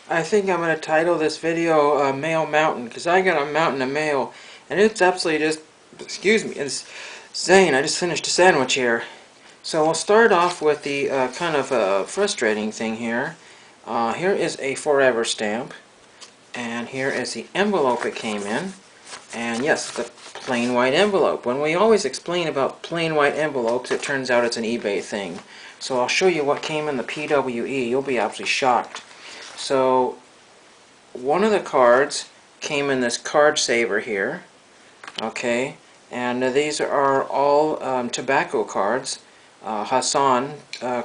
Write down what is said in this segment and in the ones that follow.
I think I'm going to title this video Mail Mountain, because I got a mountain of mail, and it's absolutely just, excuse me, insane. I just finished a sandwich here. So we'll start off with the kind of frustrating thing here. Here is a forever stamp, and here is the envelope it came in. And yes, it's a plain white envelope. When we always explain about plain white envelopes, it turns out it's an eBay thing. So I'll show you what came in the PWE. You'll be absolutely shocked. So one of the cards came in this card saver here, okay, and these are all tobacco cards. Hassan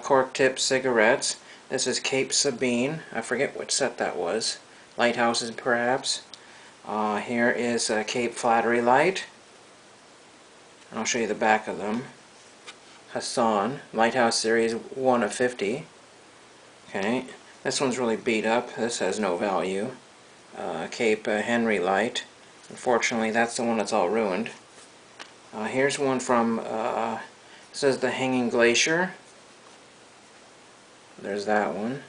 cork tip cigarettes. This is Cape Sabine. I forget what set that was. Lighthouses perhaps. Here is Cape Flattery Light, and I'll show you the back of them. Hassan Lighthouse Series 1 of 50. Okay, this one's really beat up. This has no value. Cape Henry Light. Unfortunately, that's the one that's all ruined. Here's one from, this is the Hanging Glacier. There's that one.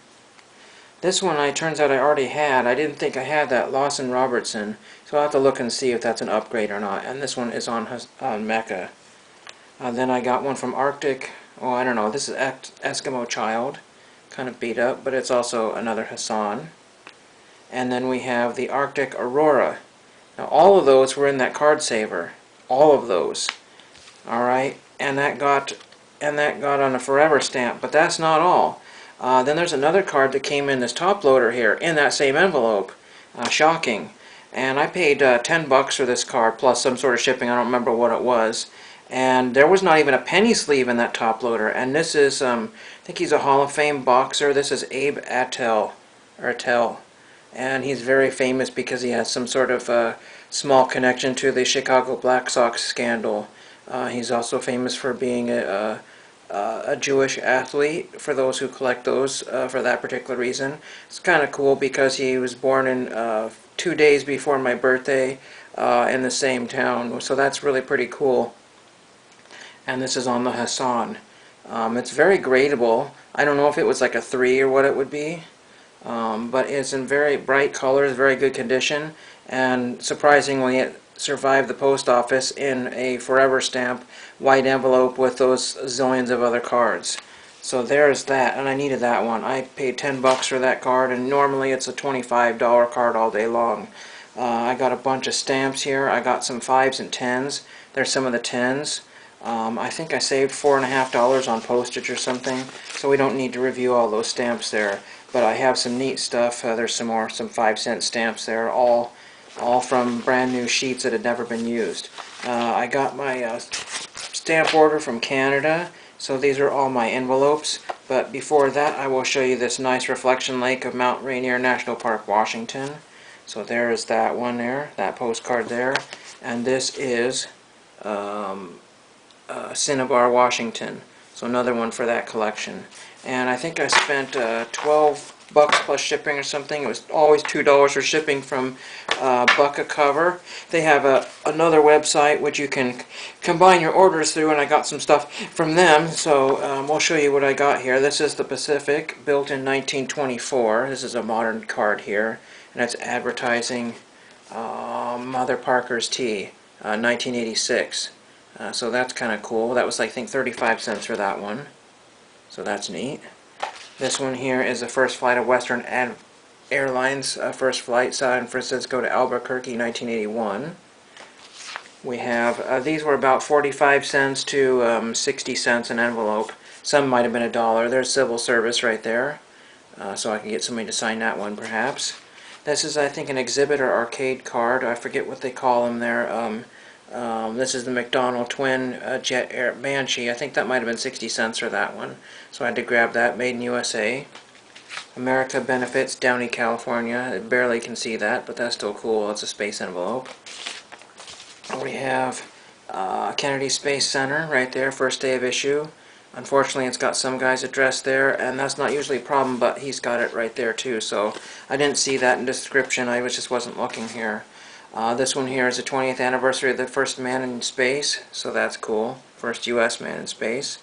This one, turns out I already had. I didn't think I had that. Lawson Robertson. So I'll have to look and see if that's an upgrade or not. And this one is on Mecca. Then I got one from Arctic. Oh, I don't know. This is Eskimo Child. Kind of beat up, but it's also another Hassan. And then we have the Arctic Aurora. Now all of those were in that card saver. All of those. Alright, and that got on a forever stamp, but that's not all. Then there's another card that came in this top loader here in that same envelope. Shocking. And I paid 10 bucks for this card plus some sort of shipping. I don't remember what it was. And there was not even a penny sleeve in that top loader. And this is, I think he's a Hall of Fame boxer. This is Abe Attell. And he's very famous because he has some sort of small connection to the Chicago Black Sox scandal. He's also famous for being a Jewish athlete, for those who collect those for that particular reason. It's kind of cool because he was born in 2 days before my birthday in the same town, so that's really pretty cool. And this is on the Hassan. It's very gradable. I don't know if it was like a 3 or what it would be, but it's in very bright colors, very good condition, and surprisingly it survived the post office in a forever stamp white envelope with those zillions of other cards. So there's that, and I needed that one. I paid 10 bucks for that card, and normally it's a $25 card all day long. I got a bunch of stamps here. I got some 5s and 10s. There's some of the 10s. I think I saved $4.50 on postage or something, so we don't need to review all those stamps there. But I have some neat stuff. There's some 5-cent stamps there, all from brand new sheets that had never been used. I got my stamp order from Canada, so these are all my envelopes. But before that, I will show you this nice reflection lake of Mount Rainier National Park, Washington. So there is that one there, that postcard there. And this is Cinnabar, Washington. So another one for that collection. And I think I spent 12 bucks plus shipping or something. It was always $2 for shipping from Buck a Cover. They have another website which you can combine your orders through, and I got some stuff from them. So we'll show you what I got here. This is the Pacific, built in 1924. This is a modern card here, and it's advertising Mother Parker's tea, 1986. So that's kind of cool. That was, I think, 35 cents for that one. So that's neat. This one here is the first flight of Western Airlines, first flight, San Francisco to Albuquerque, 1981. We have, these were about 45 cents to 60 cents an envelope. Some might have been $1. There's civil service right there. So I can get somebody to sign that one, perhaps. This is, I think, an exhibit or arcade card. I forget what they call them there. This is the McDonnell Twin Jet Air Banshee. I think that might have been 60 cents for that one. So I had to grab that. Made in USA. America Benefits, Downey, California. I barely can see that, but that's still cool. It's a space envelope. We have Kennedy Space Center right there, first day of issue. Unfortunately, it's got some guy's address there, and that's not usually a problem, but he's got it right there too. So I didn't see that in the description. I just wasn't looking here. This one here is the 20th anniversary of the first man in space, so that's cool. First U.S. man in space.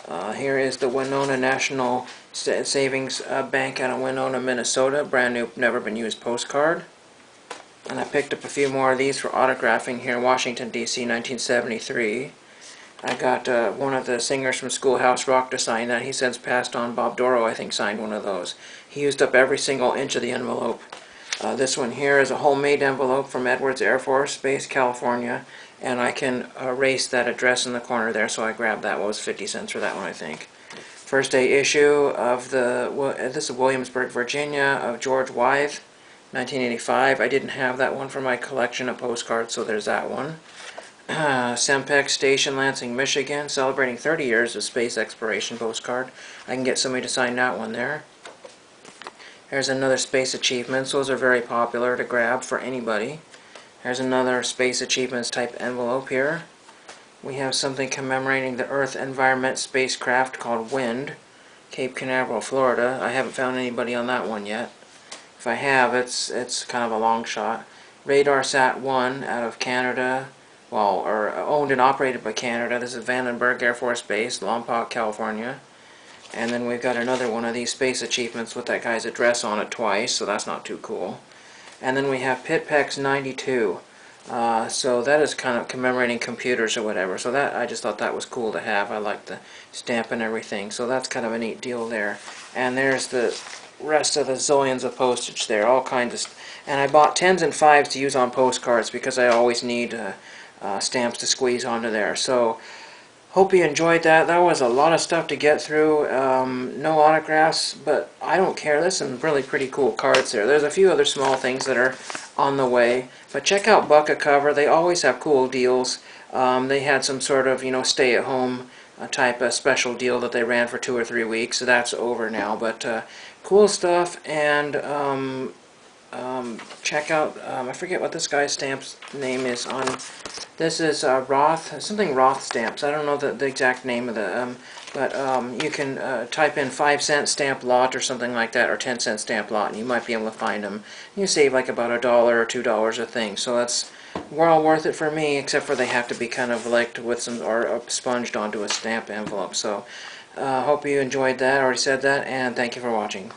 Here is the Winona National Savings Bank out of Winona, Minnesota. Brand new, never been used postcard. And I picked up a few more of these for autographing here in Washington, D.C., 1973. I got one of the singers from Schoolhouse Rock to sign that. He since passed on. Bob Doro, I think, signed one of those. He used up every single inch of the envelope. This one here is a homemade envelope from Edwards Air Force Base, California, and I can erase that address in the corner there, so I grabbed that. What was 50 cents for that one, I think. First day issue of this is Williamsburg, Virginia, of George Wythe, 1985. I didn't have that one for my collection of postcards, so there's that one. Sempex Station, Lansing, Michigan, celebrating 30 years of space exploration postcard. I can get somebody to sign that one there. Here's another Space Achievements. Those are very popular to grab for anybody. Here's another Space Achievements type envelope here. We have something commemorating the Earth Environment spacecraft called WIND, Cape Canaveral, Florida. I haven't found anybody on that one yet. If I have, it's kind of a long shot. RadarSat 1 out of Canada, well, or owned and operated by Canada. This is Vandenberg Air Force Base, Lompoc, California. And then we've got another one of these Space Achievements with that guy's address on it twice, so that's not too cool. And then we have Pitpex 92. So that is kind of commemorating computers or whatever. So that, I just thought that was cool to have. I like the stamp and everything. So that's kind of a neat deal there. And there's the rest of the zillions of postage there, all kinds of. And I bought 10s and 5s to use on postcards because I always need stamps to squeeze onto there. So hope you enjoyed that. That was a lot of stuff to get through. No autographs, but I don't care. There's some really pretty cool cards there. There's a few other small things that are on the way. But check out Bucket Cover. They always have cool deals. They had some sort of, stay-at-home type of special deal that they ran for 2 or 3 weeks. So that's over now. But cool stuff. And check out, I forget what this guy's stamp's name is on. This is Roth, something Roth stamps. I don't know the exact name of the, but you can type in 5-cent stamp lot or something like that, or 10-cent stamp lot, and you might be able to find them. You save like about $1 or $2 a thing, so that's well worth it for me, except for they have to be kind of licked with some, or sponged onto a stamp envelope. So hope you enjoyed that, already said that, and thank you for watching.